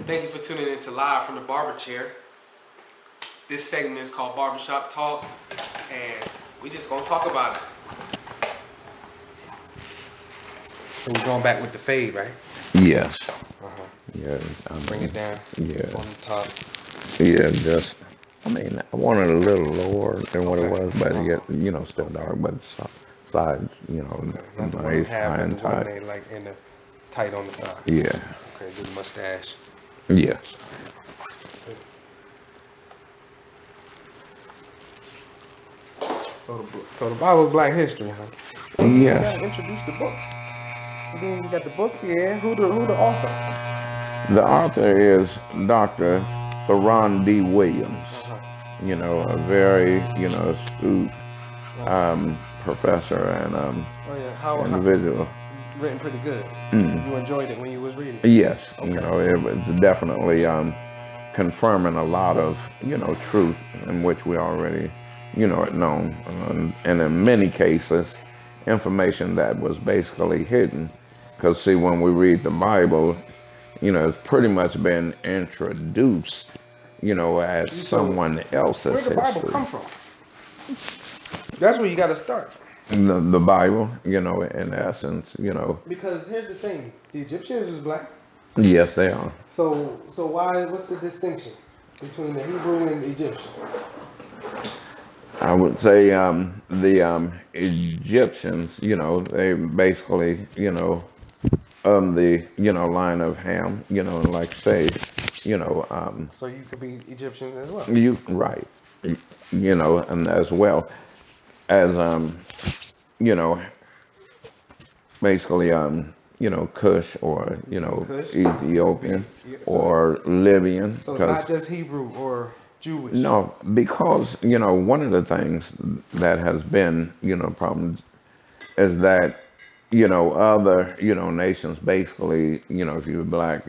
Thank you for tuning in to Live from the Barber Chair. This segment is called Barbershop Talk, and we just gonna talk about it. So we're going back with the fade, right? Yes. Uh-huh. Yeah. Bring it down. Yeah. On the top. Yeah. I wanted a little lower than what it Okay. was, but yet, still Okay. dark, but sides, Okay. Not the one nice, half, high but and the one tight. they like in the tight on the side. Yeah. Okay, good mustache. Yeah. That's it. So the Bible is Black History, huh? You Yes. gotta introduce the book. And then you got the book here. Who the author? The author is Dr. Theron D. Williams. Uh-huh. A very, astute Uh-huh. professor and Oh yeah, how individual. written pretty good. Mm. You enjoyed it when you was reading. Yes. Okay. It was definitely confirming a lot of, truth in which we already, had known. And in many cases, information that was basically hidden. Because, see, when we read the Bible, it's pretty much been introduced, as someone else's Where the Bible history. come from? That's where you got to start. The Bible, in essence, Because here's the thing: the Egyptians was black. Yes, they are. So why? What's the distinction between the Hebrew and the Egyptian? I would say the Egyptians, they basically, the line of Ham, like say, So you could be Egyptian as well. you right, and as well as basically Kush or Kush? Ethiopian or Libyan. So it's not just Hebrew or Jewish. No, because one of the things that has been problems is that other nations basically if you're black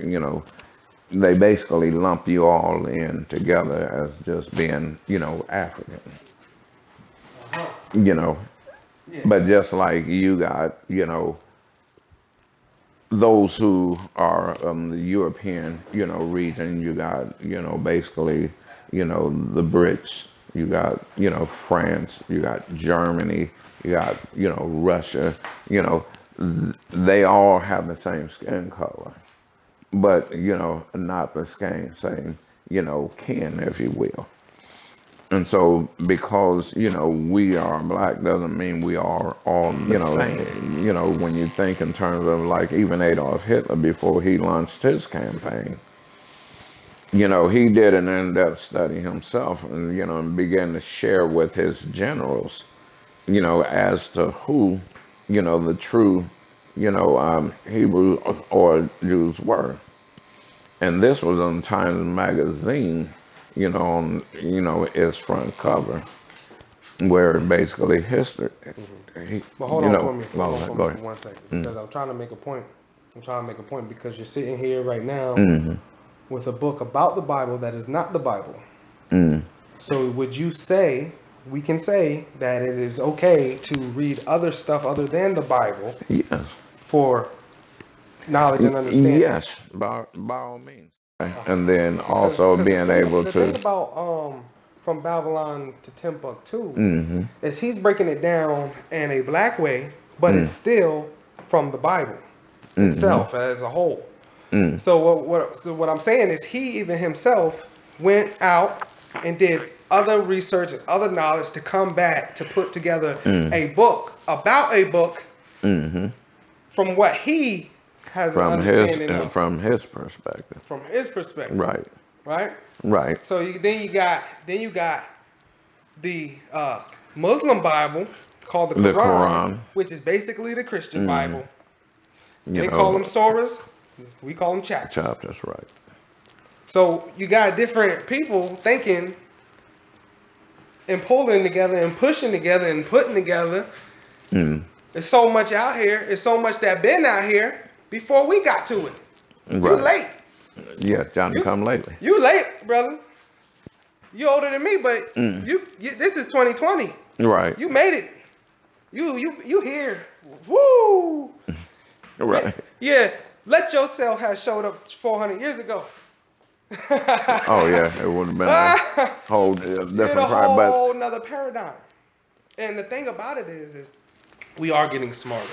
they basically lump you all in together as just being African. Uh-huh. Yeah. But just like you got those who are the European region, you got basically the Brits, you got France, you got Germany, you got Russia, they all have the same skin color, but not the same kin, if you will. And so because we are black doesn't mean we are all when you think in terms of like even Adolf Hitler before he launched his campaign, he did an in-depth study himself and and began to share with his generals as to who the true Hebrew or Jews were. And this was on Times Magazine, on its front cover, where basically history. But hold on for me. Hold on Go for ahead. 1 second, because I'm trying to make a point. I'm trying to make a point because you're sitting here right now with a book about the Bible that is not the Bible. So would you say we can say that it is okay to read other stuff other than the Bible Yes. for knowledge and understanding? Yes, by all means. And then also being able the to. thing about from Babylon to Timbuktu is he's breaking it down in a black way, but it's still from the Bible itself as a whole. So what I'm saying is he even himself went out and did other research and other knowledge to come back to put together a book about a book from what he has an understanding of. From his perspective. From his perspective. Right. Right? Right. So then you got the Muslim Bible called the Quran, which is basically the Christian Bible. They call them surahs. We call them chapters. Chapters, right. So you got different people thinking and pulling together and pushing together and putting together. There's so much out here. There's so much that been out here before we got to it. Right. You late. Yeah, Johnny come lately. You late, brother. You older than me, but you this is 2020. Right. You made it. You here. Woo. Right. Yeah. Let yourself have showed up 400 years ago. Oh yeah, it would have been a whole different crowd. But whole nother paradigm. And the thing about it is we are getting smarter.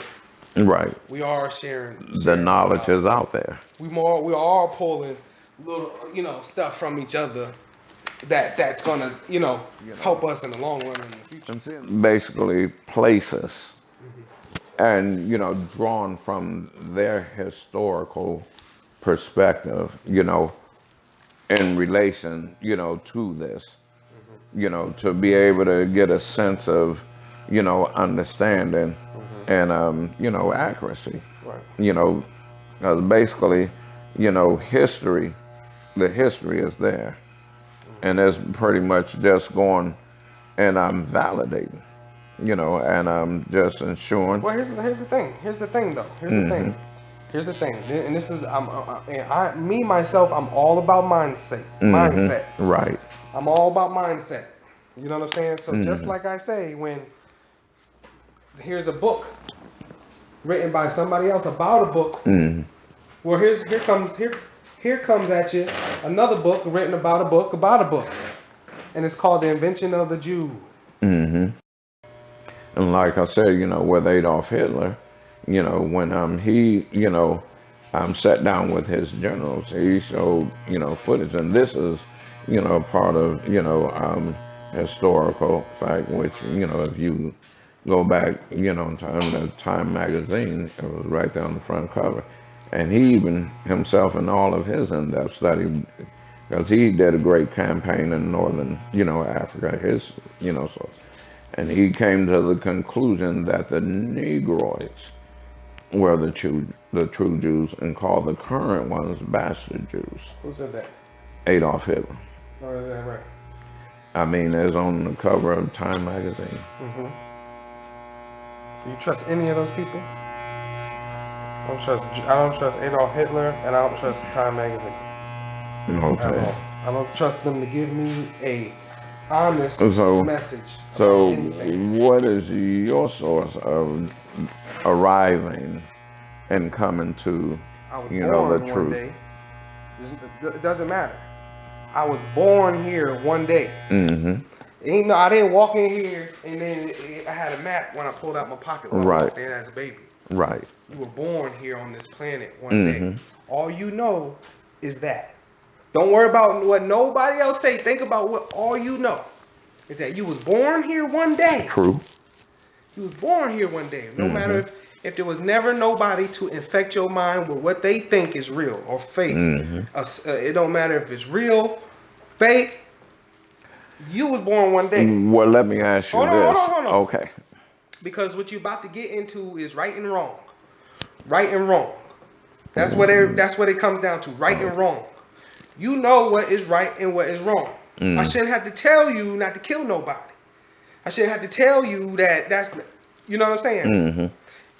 right, We are sharing the knowledge is out there. We are pulling little, stuff from each other that's gonna, help us in the long run in the future. And seeing basically places, and drawn from their historical perspective, in relation, to this, to be able to get a sense of, understanding and accuracy. Right. Basically, history, the history is there, and it's pretty much just going and I'm validating, and I'm just ensuring. Well, here's the thing. Here's the thing, though. Here's the thing. Here's the thing. And this is me myself. I'm all about mindset. Mindset. Right. I'm all about mindset. You know what I'm saying? So just like I say, when here's a book written by somebody else about a book. Well, here comes at you another book written about a book, and it's called The Invention of the Jew. And like I said, with Adolf Hitler, when he sat down with his generals, he showed footage, and this is part of historical fact, which if you go back in time, the Time magazine, it was right there on the front cover. And he even himself in all of his in-depth study, because he did a great campaign in northern, Africa, so, and he came to the conclusion that the Negroids were the true Jews, and called the current ones bastard Jews. Who said that? Adolf Hitler. Oh, is that right? I mean, it's on the cover of Time magazine. Do you trust any of those people? I don't trust Adolf Hitler, and I don't trust Time magazine. Okay. I don't trust them to give me a honest message. So, what is your source of arriving and coming to, the truth? One day. It doesn't matter. I was born here one day. I didn't walk in here and then I had a map when I pulled out my pocket when I walked in as a baby. Right. You were born here on this planet one day. All you know is that. Don't worry about what nobody else say. Think about what all you know is that you was born here one day. True. You was born here one day. No matter if there was never nobody to infect your mind with what they think is real or fake. It don't matter if it's real, fake. You was born one day. Well, let me ask you this. Hold on. Okay. Because what you're about to get into is right and wrong. Right and wrong. That's what it comes down to. Right and wrong. You know what is right and what is wrong. I shouldn't have to tell you not to kill nobody. I shouldn't have to tell you that's, you know what I'm saying?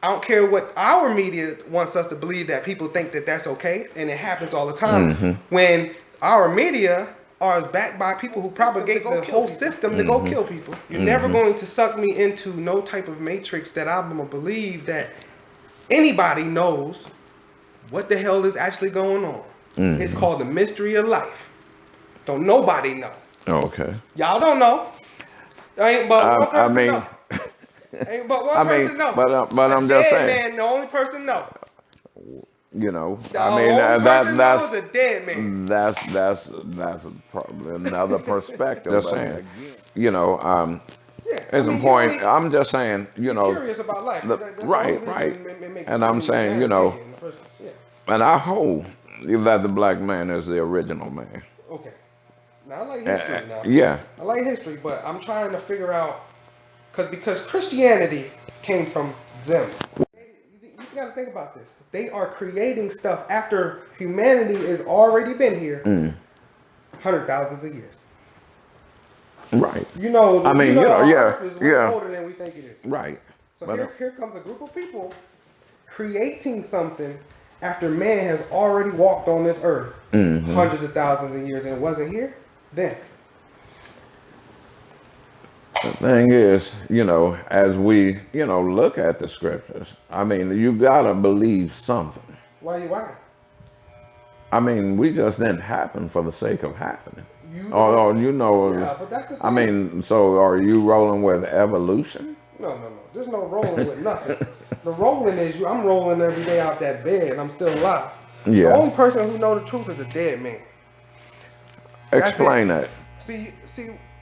I don't care what our media wants us to believe, that people think that that's okay, and it happens all the time. When our media are backed by people who propagate the whole system to go kill people. You're never going to suck me into no type of matrix that I'm gonna believe that anybody knows what the hell is actually going on. It's called the mystery of life. Don't nobody know. Okay. Y'all don't know. Ain't but one person know. Ain't but one person know. But I'm just saying. Man, the only person know. That's a dead man. That's probably another perspective. Just saying, it's important. I'm just saying, curious about life. Right. And I'm saying, and I hold that the black man is the original man. Okay. Now I like history now. Yeah. I like history, but I'm trying to figure out because Christianity came from them. You got to think about this. They are creating stuff after humanity has already been here, hundreds of thousands of years. Right. Earth is way older than we think it is. Right. So here comes a group of people creating something after man has already walked on this earth hundreds of thousands of years and it wasn't here then. The thing is, as we, look at the scriptures, I mean, you gotta believe something. Why? I mean, we just didn't happen for the sake of happening. You Or don't. you know, Yeah, but that's the I thing. mean, so are you rolling with evolution? No, no, no. There's no rolling with nothing. The rolling is you. I'm rolling every day out that bed. I'm still alive. The Yeah. only person who know the truth is a dead man. That's it. Explain that. See,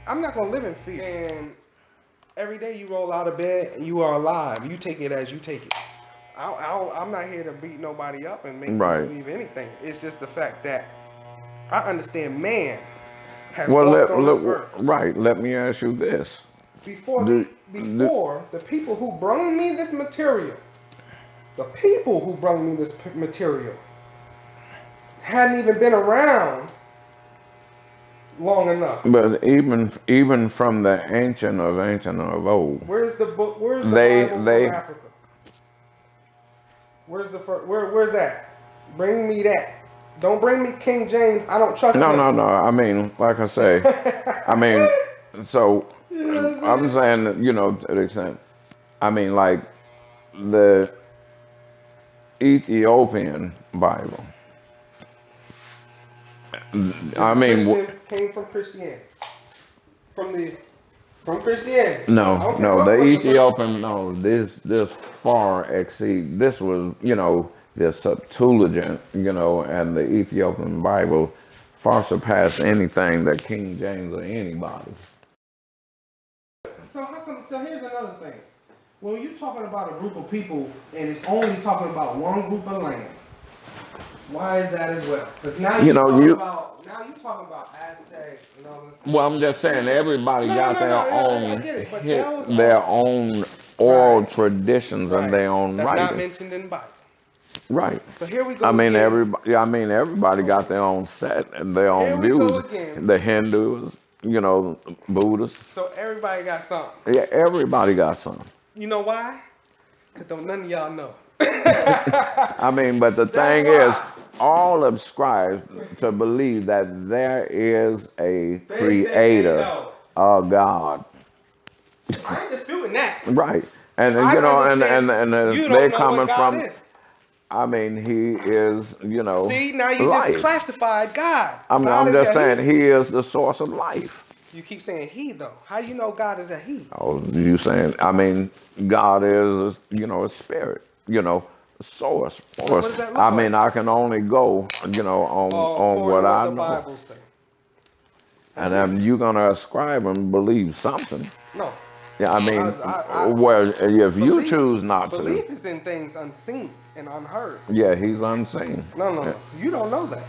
I'm not gonna live in fear. And every day you roll out of bed and you are alive. You take it as you take it. I'm not here to beat nobody up and make you Right. believe anything. It's just the fact that I understand man has Well, walked on this earth. right. Let me ask you this. Before Do, the people who brought me this material, hadn't even been around long enough. but even from the ancient of old, Where's the book? Where's the Bible from Africa? Where's the first? Where's that? Bring me that. Don't bring me King James. I don't trust him. No. I mean, like I say, I mean, so I'm saying that, to the extent, I mean, like the Ethiopian Bible. I mean, came from Christianity. From Christianity. no, the Ethiopian, no, this far exceed. This was, the Septuagint, and the Ethiopian Bible far surpassed anything that King James or anybody. So how come? So here's another thing. When you're talking about a group of people and it's only talking about one group of land, why is that as well? Because now you're talking about Aztecs and all this. Well, I'm just saying everybody got their own oral traditions and their own That's writings. not mentioned in the Bible. Right. So here we go. I mean, everybody got their own set and their own views. The Hindus, Buddhists. So everybody got something. Yeah, everybody got something. You know why? Because none of y'all know. I mean, but the thing is, all subscribe to believe that there is a creator, a God. I ain't disputing that. Right. And they're coming from. I mean, he is, See, now you life. just classified God. I'm just saying he is the source of life. You keep saying he, though. How do you know God is a he? Oh, you saying, I mean, God is, a spirit, source. What does that look I mean, I can only go, on what I know. Bible say. And then you're going to ascribe and believe something. No. Yeah, I mean, if you choose not to. Belief is in things unseen and unheard. Yeah, he's unseen. No. You don't know that.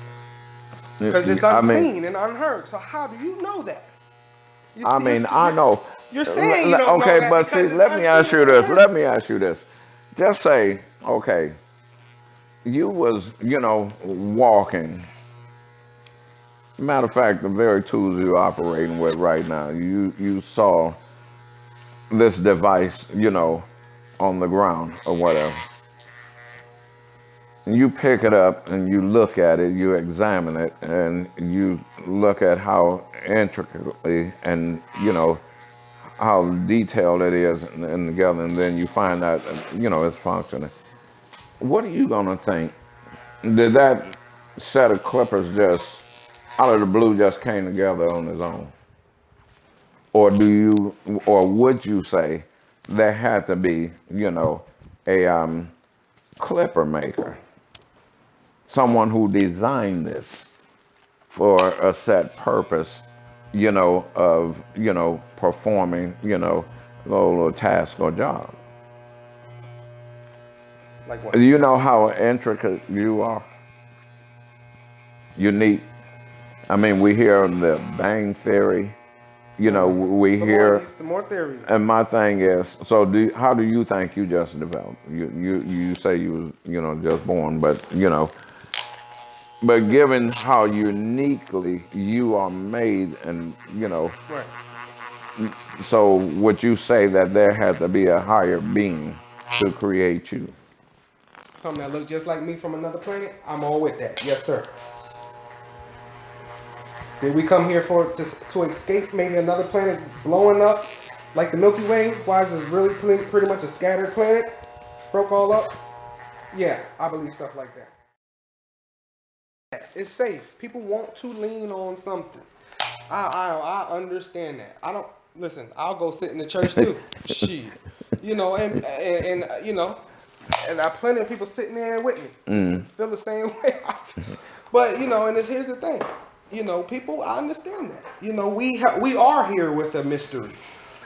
Because it's unseen and unheard. So how do you know that? I know. You're saying you don't know that. But see, let me ask you this. Just say, okay, you was, walking. Matter of fact, the very tools you're operating with right now, you saw this device, on the ground or whatever. And you pick it up and you look at it, you examine it, and you look at how intricately and, how detailed it is and together, and then you find out, it's functioning. What are you going to think? Did that set of clippers just, out of the blue, just came together on its own? Or would you say there had to be, a clipper maker, someone who designed this for a set purpose, of, performing, a little task or job? Like what? Do you know how intricate you are? Unique. I mean, we hear the Bang Theory. We hear some more theories. And my thing is, so how do you think you just developed? You say you was, just born, but but given how uniquely you are made, and Right. So would you say that there had to be a higher being to create you? Something that looked just like me from another planet? I'm all with that. Yes, sir. Did we come here to escape maybe another planet blowing up like the Milky Way? Why is this really pretty much a scattered planet? Broke all up? Yeah, I believe stuff like that. It's safe. People want to lean on something. I understand that. I don't listen. I'll go sit in the church too. Shit, you know, and you know, and I plenty of people sitting there with me, just feel the same way. But you know, and here's the thing. You know, people, I understand that. You know, we are here with a mystery,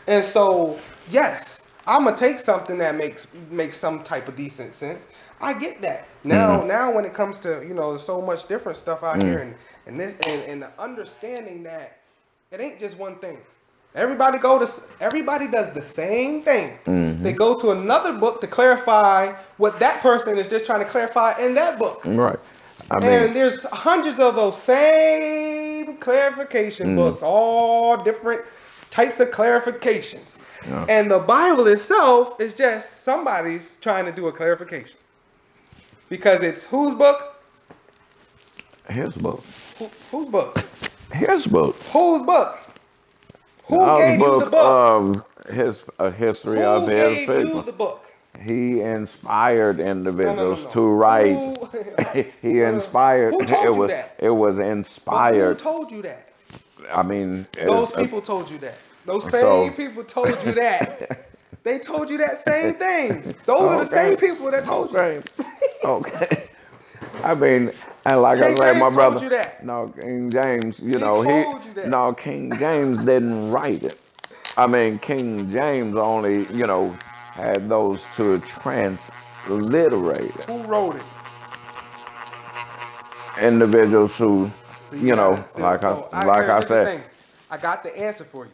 and so yes, I'm gonna take something that makes some type of decent sense. I get that. Now when it comes to, you know, there's so much different stuff out here, and this and the understanding that it ain't just one thing. Everybody does the same thing. They go to another book to clarify what that person is just trying to clarify in that book. Right. And there's hundreds of those same clarification books, all different types of clarifications. Yeah. And the Bible itself is just somebody's trying to do a clarification. Because it's whose book? His book. Whose book? His book. Whose book? Who gave you the book? A history of his people. Who gave you the book? He inspired individuals to write. He inspired. Who told you that? It was inspired. But who told you that? I mean, those people told you that. Those same people told you that. They told you that same thing. Those are the same people that told you. Okay. I mean, and like I said, my brother. No, King James. You know, King James didn't write it. I mean, King James only, you know, had those to transliterate it. Who wrote it? Individuals who, you know, like I said. I got the answer for you.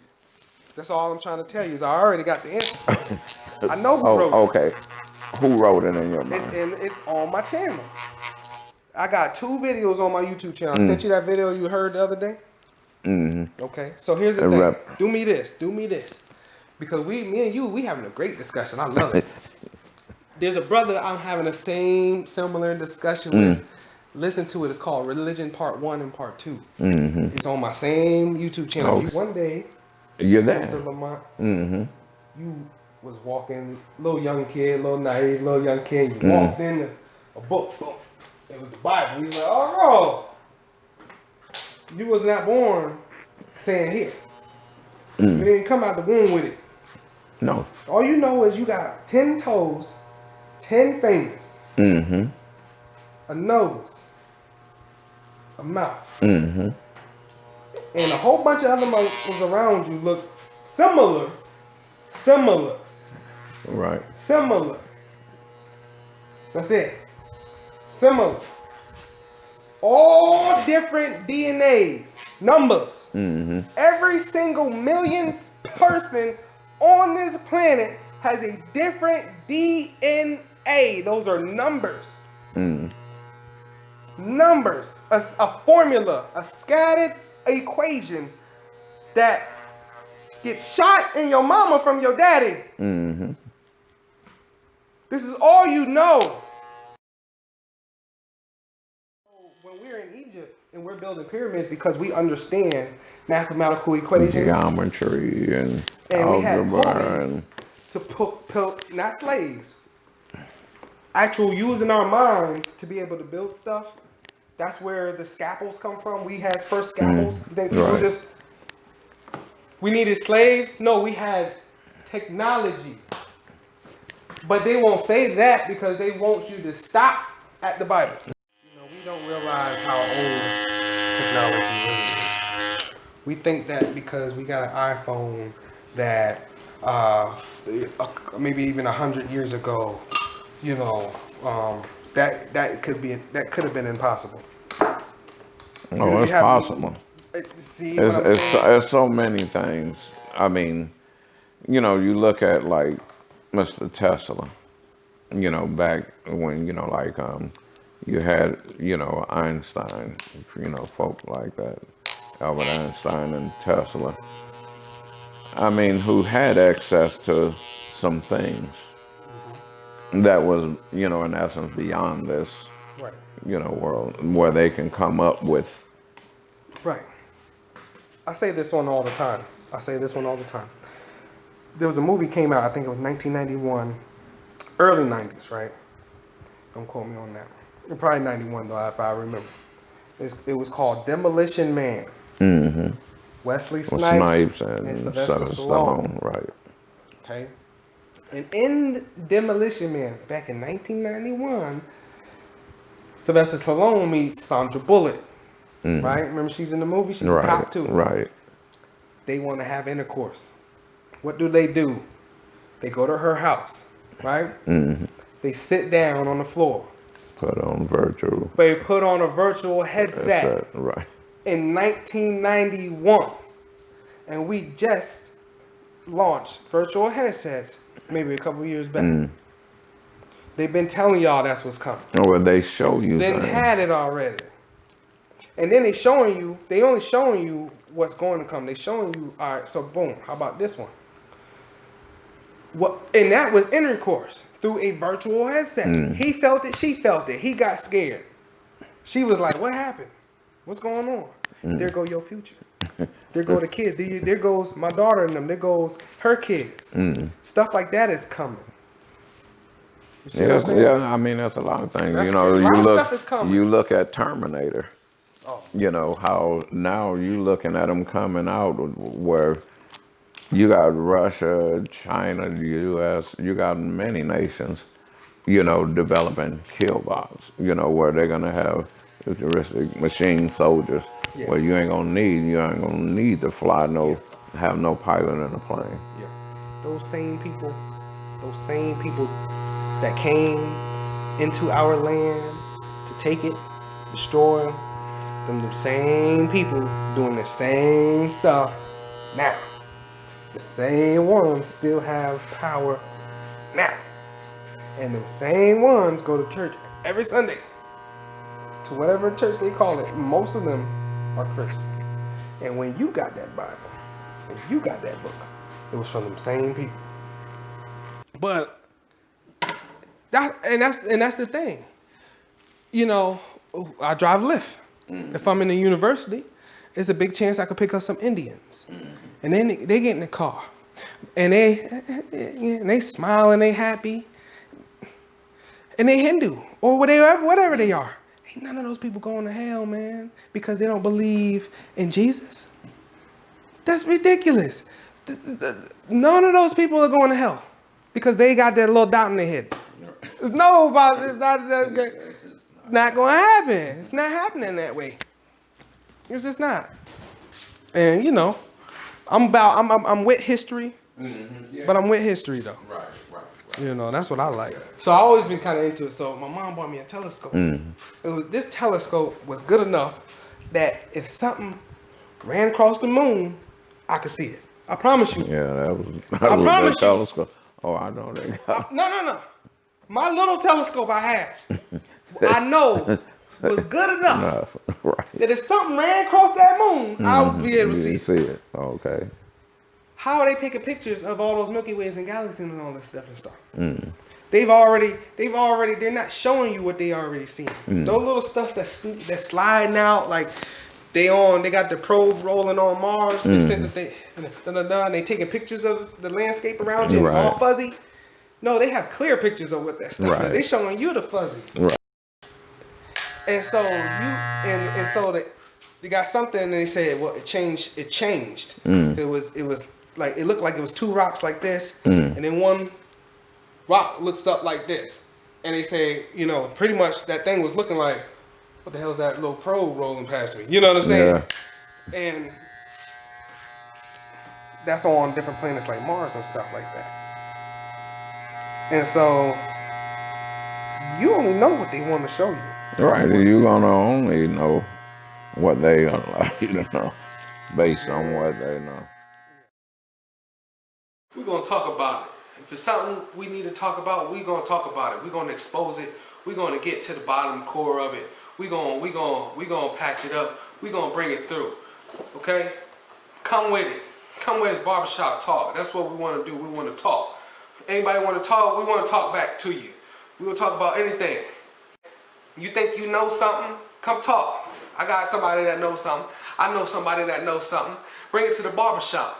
That's all I'm trying to tell you is I already got the answer. I know who wrote it. Okay. Who wrote it in your mind? It's on my channel. I got 2 videos on my YouTube channel. I sent you that video you heard the other day. Okay. So here's the thing. Do me this. Because me and you, we having a great discussion. I love it. There's a brother that I'm having the same similar discussion with. Listen to it. It's called Religion Part 1 and Part 2. It's on my same YouTube channel. Okay. One day, you're there. Mr. Lamont, you was walking, little young kid, little naive, little young kid. You walked in a book. It was the Bible. You was like, oh, you was not born saying here. You didn't come out the womb with it. No. All you know is you got 10 toes, 10 fingers, a nose, a mouth, and a whole bunch of other muscles around you look similar. Right. Similar. That's it. Similar. All different DNAs, numbers. Every single millionth person on this planet has a different DNA. Those are numbers. Numbers. A formula, a scattered equation that gets shot in your mama from your daddy. This is all you know. When we're in Egypt and we're building pyramids because we understand mathematical equations, geometry, and we had pulleys to put not slaves, actual using our minds to be able to build stuff. That's where the scalpels come from. We had first scalpels. You think people we needed slaves? No, we had technology. But they won't say that because they want you to stop at the Bible. You know, we don't realize how old technology really is. We think that because we got an iPhone that maybe even 100 years ago, you know, that could have been impossible. Oh, it's possible. It's so many things. I mean, you know, you look at like Mr. Tesla, you know, back when, you know, like you had, you know, Einstein, you know, folk like that, Albert Einstein and Tesla. I mean, who had access to some things that was, you know, in essence beyond this, you know, world, where they can come up with. Right. I say this one all the time. There was a movie came out, I think it was 1991, early 90s, right? Don't quote me on that. Probably 91 though, if I remember. It was called Demolition Man. Mm-hmm. Wesley With Snipes and Sylvester Stallone. Right. Okay. And in Demolition Man, back in 1991, Sylvester Stallone meets Sandra Bullock. Mm-hmm. Right? Remember, she's in the movie. She's a cop too. Right. They want to have intercourse. What do? They go to her house. Right? Mm-hmm. They sit down on the floor. They put on a virtual headset. Right. In 1991, and we just launched virtual headsets maybe a couple years back. They've been telling y'all that's what's coming. Oh, well, they show you. They had it already, and then they only showing you what's going to come. They showing you, all right, so boom, how about this one? What? And that was intercourse through a virtual headset. He felt it, she felt it. He got scared. She was like, what happened? What's going on? There go your future. There go the kids. There goes my daughter and them. There goes her kids. Stuff like that is coming. You see what I'm saying? Yeah, I mean, that's a lot of things. You look at Terminator. Oh. You know, how now you looking at them coming out where you got Russia, China, the U.S., you got many nations, developing kill bots, where they're going to have futuristic machine soldiers. Yeah. Well, you ain't gonna need to fly have no pilot in a plane. Yeah. Those same people that came into our land to take it, destroy them, the same people doing the same stuff now. The same ones still have power now. And the same ones go to church every Sunday. To whatever church they call it. Most of them are Christians. And when you got that Bible, and you got that book, it was from them same people. But that's the thing. I drive Lyft. If I'm in a university, it's a big chance I could pick up some Indians. And then they get in the car. And they smile and they happy. And they Hindu or whatever they are. Ain't none of those people going to hell, man, because they don't believe in Jesus. That's ridiculous. None of those people are going to hell because they got that little doubt in their head. It's not going to happen. It's not happening that way. It's just not. And I'm with history, but I'm with history though. Right. That's what I like. So I always been kind of into it. So my mom bought me a telescope. This telescope was good enough that if something ran across the moon, I could see it. I promise you. Yeah, that was a telescope. Oh, I know that. No. My little telescope I have, I know was good enough that if something ran across that moon, I would be able to see it. Okay. How are they taking pictures of all those Milky Ways and galaxies and all this stuff and stuff? They're not showing you what they already seen. Those little stuff that's sliding out, like they got the probe rolling on Mars. They said that and they taking pictures of the landscape around you. It's all fuzzy. No, they have clear pictures of what that stuff is. They showing you the fuzzy. Right. And so they got something and they said, well, it changed. It looked like it was two rocks like this, and then one rock looks up like this. And they say, pretty much that thing was looking like, what the hell is that little probe rolling past me? You know what I'm saying? Yeah. And that's on different planets like Mars and stuff like that. And so you only know what they want to show you. Right. You're going to only know what they allow you to know based on what they know. We're going to talk about it. If it's something we need to talk about, we're going to talk about it. We're going to expose it. We're going to get to the bottom core of it. We're going to patch it up. We're going to bring it through. Okay? Come with it. Come with us, Barbershop Talk. That's what we want to do. We want to talk. Anybody want to talk? We want to talk back to you. We will talk about anything. You think you know something? Come talk. I got somebody that knows something. I know somebody that knows something. Bring it to the barbershop.